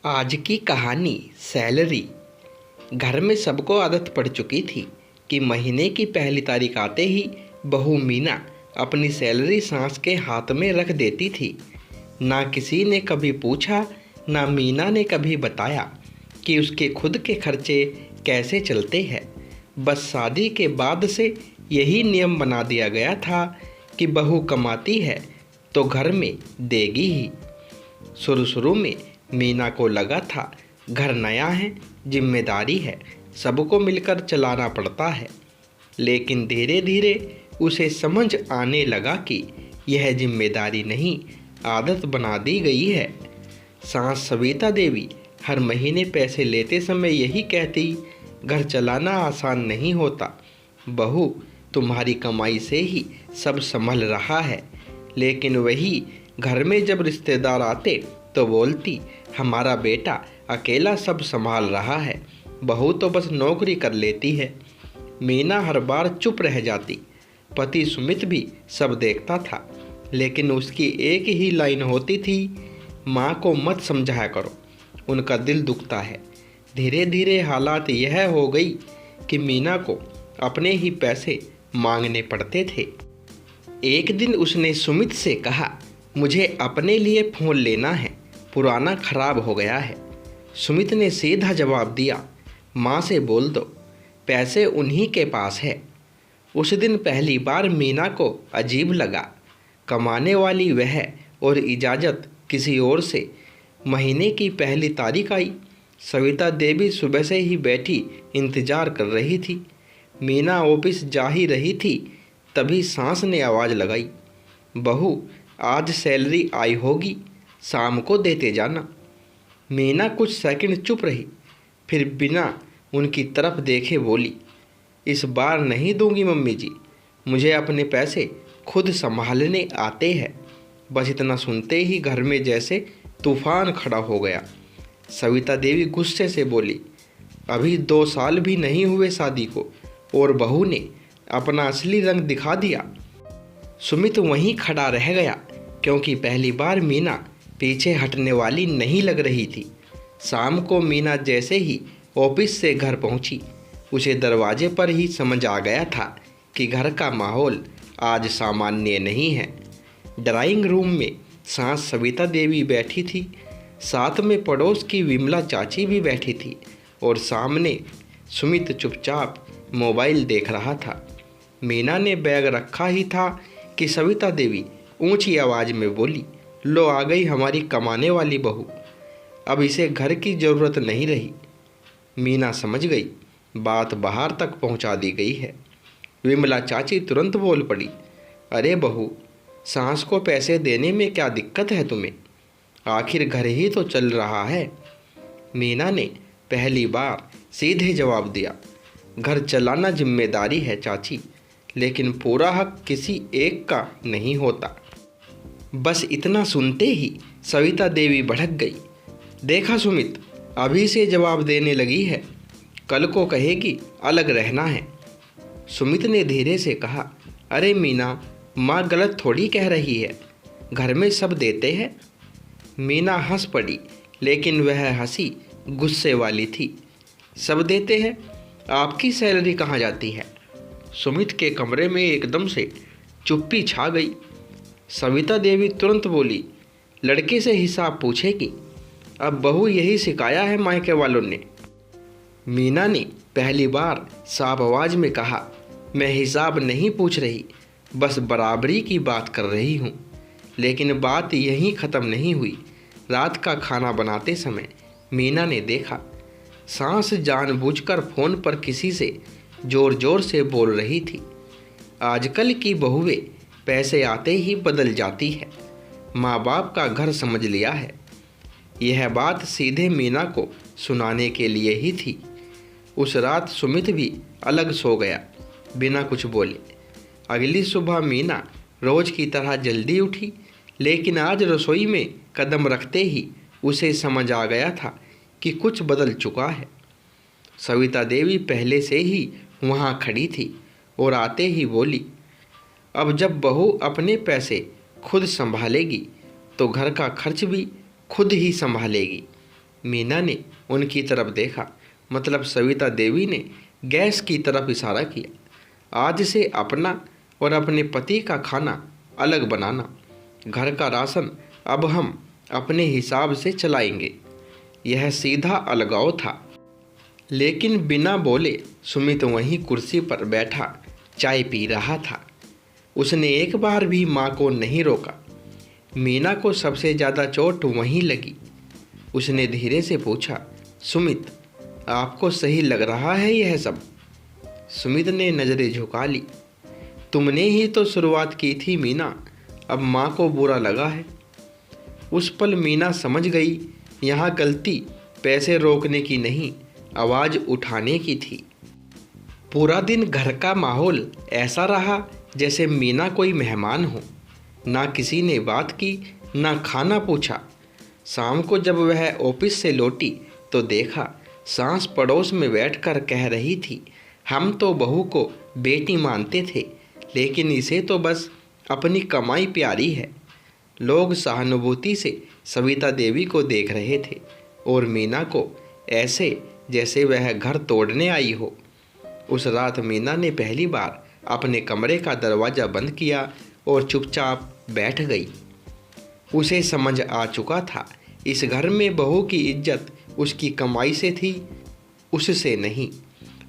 आज की कहानी सैलरी। घर में सबको आदत पड़ चुकी थी कि महीने की पहली तारीख आते ही बहू मीना अपनी सैलरी सास के हाथ में रख देती थी। ना किसी ने कभी पूछा, ना मीना ने कभी बताया कि उसके खुद के खर्चे कैसे चलते हैं। बस शादी के बाद से यही नियम बना दिया गया था कि बहू कमाती है तो घर में देगी ही। शुरू शुरू में मीना को लगा था घर नया है, जिम्मेदारी है, सबको मिलकर चलाना पड़ता है। लेकिन धीरे धीरे उसे समझ आने लगा कि यह जिम्मेदारी नहीं, आदत बना दी गई है। सास सविता देवी हर महीने पैसे लेते समय यही कहती, घर चलाना आसान नहीं होता, बहू तुम्हारी कमाई से ही सब संभल रहा है। लेकिन वही घर में जब रिश्तेदार आते तो बोलती, हमारा बेटा अकेला सब संभाल रहा है, बहू तो बस नौकरी कर लेती है। मीना हर बार चुप रह जाती। पति सुमित भी सब देखता था, लेकिन उसकी एक ही लाइन होती थी, माँ को मत समझाया करो, उनका दिल दुखता है। धीरे धीरे हालात यह हो गई कि मीना को अपने ही पैसे मांगने पड़ते थे। एक दिन उसने सुमित से कहा, मुझे अपने लिए फ़ोन लेना है, पुराना खराब हो गया है। सुमित ने सीधा जवाब दिया, माँ से बोल दो, पैसे उन्हीं के पास है। उस दिन पहली बार मीना को अजीब लगा, कमाने वाली वह और इजाज़त किसी और से। महीने की पहली तारीख आई। सविता देवी सुबह से ही बैठी इंतज़ार कर रही थी। मीना ऑफिस जा ही रही थी, तभी सास ने आवाज़ लगाई, बहू आज सैलरी आई होगी, शाम को देते जाना। मीना कुछ सेकंड चुप रही, फिर बिना उनकी तरफ देखे बोली, इस बार नहीं दूंगी मम्मी जी, मुझे अपने पैसे खुद संभालने आते हैं। बस इतना सुनते ही घर में जैसे तूफान खड़ा हो गया। सविता देवी गुस्से से बोली, अभी 2 साल भी नहीं हुए शादी को और बहू ने अपना असली रंग दिखा दिया। सुमित वहीं खड़ा रह गया, क्योंकि पहली बार मीना पीछे हटने वाली नहीं लग रही थी। शाम को मीना जैसे ही ऑफिस से घर पहुंची, उसे दरवाजे पर ही समझ आ गया था कि घर का माहौल आज सामान्य नहीं है। ड्राइंग रूम में सास सविता देवी बैठी थी, साथ में पड़ोस की विमला चाची भी बैठी थी और सामने सुमित चुपचाप मोबाइल देख रहा था। मीना ने बैग रखा ही था कि सविता देवी ऊंची आवाज़ में बोली, लो आ गई हमारी कमाने वाली बहू, अब इसे घर की ज़रूरत नहीं रही। मीना समझ गई, बात बाहर तक पहुंचा दी गई है। विमला चाची तुरंत बोल पड़ी, अरे बहू, सास को पैसे देने में क्या दिक्कत है तुम्हें, आखिर घर ही तो चल रहा है। मीना ने पहली बार सीधे जवाब दिया, घर चलाना जिम्मेदारी है चाची, लेकिन पूरा हक किसी एक का नहीं होता। बस इतना सुनते ही सविता देवी भड़क गई, देखा सुमित, अभी से जवाब देने लगी है, कल को कहेगी अलग रहना है। सुमित ने धीरे से कहा, अरे मीना, माँ गलत थोड़ी कह रही है, घर में सब देते हैं। मीना हंस पड़ी, लेकिन वह हंसी गुस्से वाली थी। सब देते हैं, आपकी सैलरी कहाँ जाती है? सुमित के कमरे में एकदम से चुप्पी छा गई। सविता देवी तुरंत बोली, लड़के से हिसाब पूछेगी, अब बहू यही सिखाया है मायके वालों ने। मीना ने पहली बार साफ आवाज में कहा, मैं हिसाब नहीं पूछ रही, बस बराबरी की बात कर रही हूँ। लेकिन बात यहीं ख़त्म नहीं हुई। रात का खाना बनाते समय मीना ने देखा, सास जानबूझकर फ़ोन पर किसी से ज़ोर ज़ोर से बोल रही थी। आजकल की बहुएं पैसे आते ही बदल जाती है, माँ बाप का घर समझ लिया है। यह बात सीधे मीना को सुनाने के लिए ही थी। उस रात सुमित भी अलग सो गया, बिना कुछ बोले। अगली सुबह मीना रोज़ की तरह जल्दी उठी, लेकिन आज रसोई में कदम रखते ही उसे समझ आ गया था कि कुछ बदल चुका है। सविता देवी पहले से ही वहाँ खड़ी थी और आते ही बोली, अब जब बहू अपने पैसे खुद संभालेगी तो घर का खर्च भी खुद ही संभालेगी। मीना ने उनकी तरफ देखा, मतलब सविता देवी ने गैस की तरफ इशारा किया। आज से अपना और अपने पति का खाना अलग बनाना, घर का राशन अब हम अपने हिसाब से चलाएंगे। यह सीधा अलगाव था। लेकिन बिना बोले सुमित वहीं कुर्सी पर बैठा चाय पी रहा था। उसने एक बार भी माँ को नहीं रोका। मीना को सबसे ज़्यादा चोट वहीं लगी। उसने धीरे से पूछा, सुमित, आपको सही लग रहा है यह सब? सुमित ने नज़रें झुका ली। तुमने ही तो शुरुआत की थी मीना, अब माँ को बुरा लगा है। उस पल मीना समझ गई, यहाँ गलती पैसे रोकने की नहीं, आवाज़ उठाने की थी। पूरा दिन घर का माहौल ऐसा रहा जैसे मीना कोई मेहमान हो। ना किसी ने बात की, ना खाना पूछा। शाम को जब वह ऑफिस से लौटी तो देखा सास पड़ोस में बैठकर कह रही थी, हम तो बहू को बेटी मानते थे, लेकिन इसे तो बस अपनी कमाई प्यारी है। लोग सहानुभूति से सविता देवी को देख रहे थे और मीना को ऐसे जैसे वह घर तोड़ने आई हो। उस रात मीना ने पहली बार अपने कमरे का दरवाज़ा बंद किया और चुपचाप बैठ गई। उसे समझ आ चुका था, इस घर में बहू की इज्जत उसकी कमाई से थी, उससे नहीं।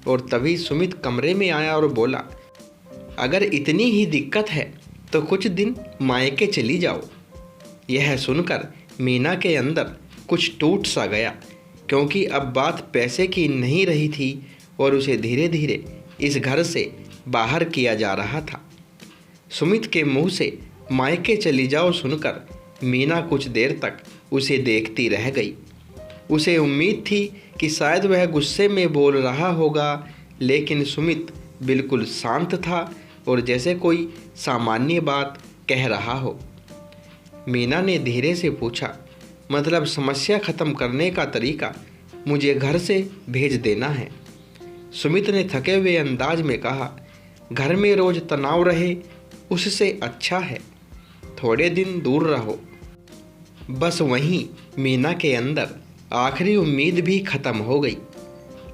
और तभी सुमित कमरे में आया और बोला, अगर इतनी ही दिक्कत है तो कुछ दिन मायके चली जाओ। यह सुनकर मीना के अंदर कुछ टूट सा गया, क्योंकि अब बात पैसे की नहीं रही थी और उसे धीरे धीरे इस घर से बाहर किया जा रहा था। सुमित के मुंह से मायके चली जाओ सुनकर मीना कुछ देर तक उसे देखती रह गई। उसे उम्मीद थी कि शायद वह गुस्से में बोल रहा होगा, लेकिन सुमित बिल्कुल शांत था और जैसे कोई सामान्य बात कह रहा हो। मीना ने धीरे से पूछा, मतलब समस्या ख़त्म करने का तरीका मुझे घर से भेज देना है। सुमित ने थके हुए अंदाज में कहा, घर में रोज़ तनाव रहे उससे अच्छा है थोड़े दिन दूर रहो। बस वहीं मीना के अंदर आखिरी उम्मीद भी ख़त्म हो गई।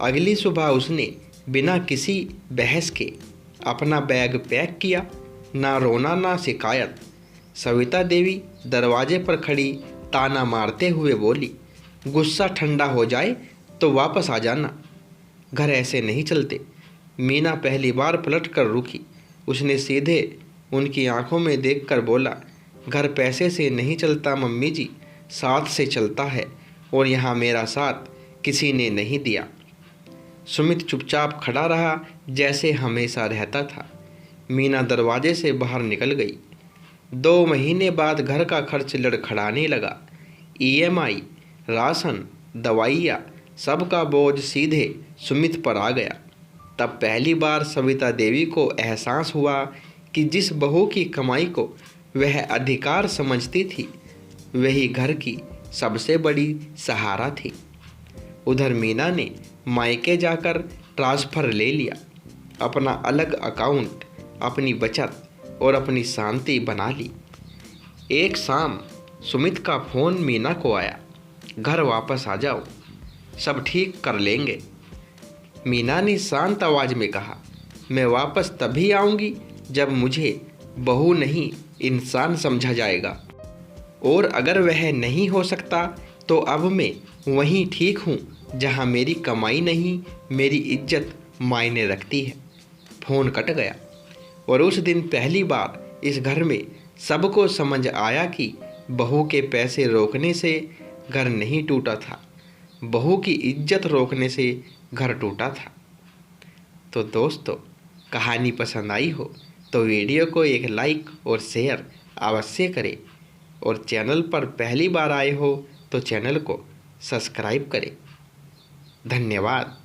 अगली सुबह उसने बिना किसी बहस के अपना बैग पैक किया। ना रोना ना शिकायत। सविता देवी दरवाजे पर खड़ी ताना मारते हुए बोली, गुस्सा ठंडा हो जाए तो वापस आ जाना, घर ऐसे नहीं चलते। मीना पहली बार पलट कर रुकी। उसने सीधे उनकी आंखों में देखकर बोला, घर पैसे से नहीं चलता मम्मी जी, साथ से चलता है, और यहाँ मेरा साथ किसी ने नहीं दिया। सुमित चुपचाप खड़ा रहा जैसे हमेशा रहता था। मीना दरवाजे से बाहर निकल गई। 2 महीने बाद घर का खर्च लड़खड़ाने लगा। EMI, राशन, दवाइयाँ, सबका बोझ सीधे सुमित पर आ गया। तब पहली बार सविता देवी को एहसास हुआ कि जिस बहू की कमाई को वह अधिकार समझती थी, वही घर की सबसे बड़ी सहारा थी। उधर मीना ने मायके जाकर ट्रांसफ़र ले लिया। अपना अलग अकाउंट, अपनी बचत और अपनी शांति बना ली। एक शाम सुमित का फ़ोन मीना को आया, घर वापस आ जाओ, सब ठीक कर लेंगे। मीना ने शांत आवाज़ में कहा, मैं वापस तभी आऊँगी जब मुझे बहू नहीं इंसान समझा जाएगा, और अगर वह नहीं हो सकता तो अब मैं वहीं ठीक हूँ जहाँ मेरी कमाई नहीं, मेरी इज्जत मायने रखती है। फ़ोन कट गया और उस दिन पहली बार इस घर में सबको समझ आया कि बहू के पैसे रोकने से घर नहीं टूटा था, बहू की इज्जत रोकने से घर टूटा था। तो दोस्तों, कहानी पसंद आई हो तो वीडियो को एक लाइक और शेयर अवश्य करें, और चैनल पर पहली बार आए हो तो चैनल को सब्सक्राइब करें। धन्यवाद।